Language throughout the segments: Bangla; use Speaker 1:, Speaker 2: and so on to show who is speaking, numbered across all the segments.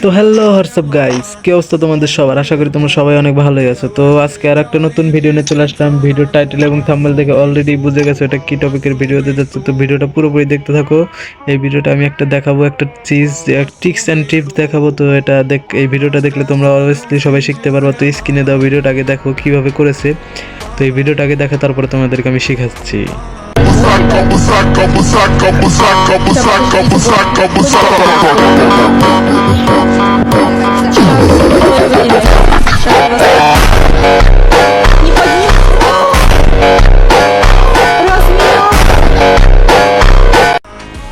Speaker 1: তো হ্যালো হোয়াটসঅ্যাপ গাইস, কি অবস্থা তোমাদের সবার? আশা করি তোমরা সবাই অনেক ভালোই আছো। তো আজকে আর একটা নতুন ভিডিও নিয়ে চলে আসলাম। ভিডিওর টাইটেল এবং থাম্বনেল দেখে অলরেডি বুঝে গেছো এটা কি টপিকের ভিডিও দিতে যাচ্ছে। তো ভিডিওটা পুরোপুরি দেখতে থাকো। এই ভিডিওটা আমি একটা দেখাবো, একটা ট্রিক্স অ্যান্ড টিপস দেখাবো। তো এই ভিডিওটা দেখলে তোমরা অবভিয়াসলি সবাই শিখতে পারবা। তো স্ক্রিনে দাও ভিডিওটা আগে দেখো কিভাবে করেছে। তো এই ভিডিওটা আগে দেখো, তারপরে তোমাদেরকে আমি শেখাচ্ছি।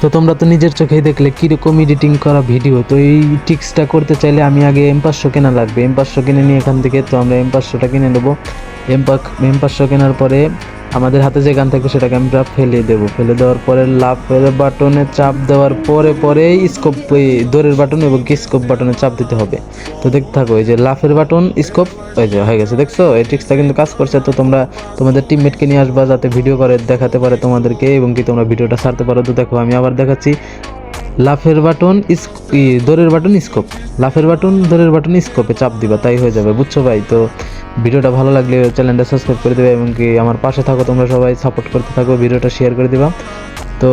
Speaker 1: তো তোমরা তো নিজের চোখেই দেখলে কীরকম এডিটিং করা ভিডিও। তো এই টিক্সটা করতে চাইলে আমি আগে M500 কেনা লাগবে। M500 কিনে নিয়ে এখান থেকে তো আমরা M500টা কিনে নেবো। M500 কেনার পরে আমাদের হাতে যে গান থাকবে সেটাকে আমরা ফেলে দেবো। ফেলে দেওয়ার পরে লাফের বাটনে চাপ দেওয়ার পরে স্কোপ, দৌড়ের বাটন এবং স্কোপ বাটনে চাপ দিতে হবে। তো দেখতে থাকো, এই যে লাফের বাটন স্কোপ ওই যে হয়ে গেছে, দেখছো? এই ট্রিক্সটা কিন্তু কাজ করছে। তো তোমরা তোমাদের টিমমেটকে নিয়ে আসবা যাতে ভিডিও করে দেখাতে পারে তোমাদেরকে এবং কি তোমরা ভিডিওটা ছাড়তে পারো। তো দেখো আমি আবার দেখাচ্ছি, লাফের বাটন দৌড়ের বাটন স্কোপ, লাফের বাটন দৌড়ের বাটন স্কোপে চাপ দিবা, তাই হয়ে যাবে, বুঝছো ভাই? তো ভিডিওটা ভালো লাগলে চ্যানেলটা সাবস্ক্রাইব করে দেবে এবং কি আমার পাশে থাকো, তোমরা সবাই সাপোর্ট করতে থাকো, ভিডিওটা শেয়ার করে দিবা। তো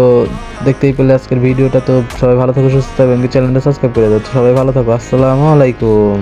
Speaker 1: দেখতেই পেলে আজকের ভিডিওটা। তো সবাই ভালো থাকো, সুস্থ থাকো এবং চ্যানেলটা সাবস্ক্রাইব করে দাও। তো সবাই ভালো থাকো, আসসালামু আলাইকুম।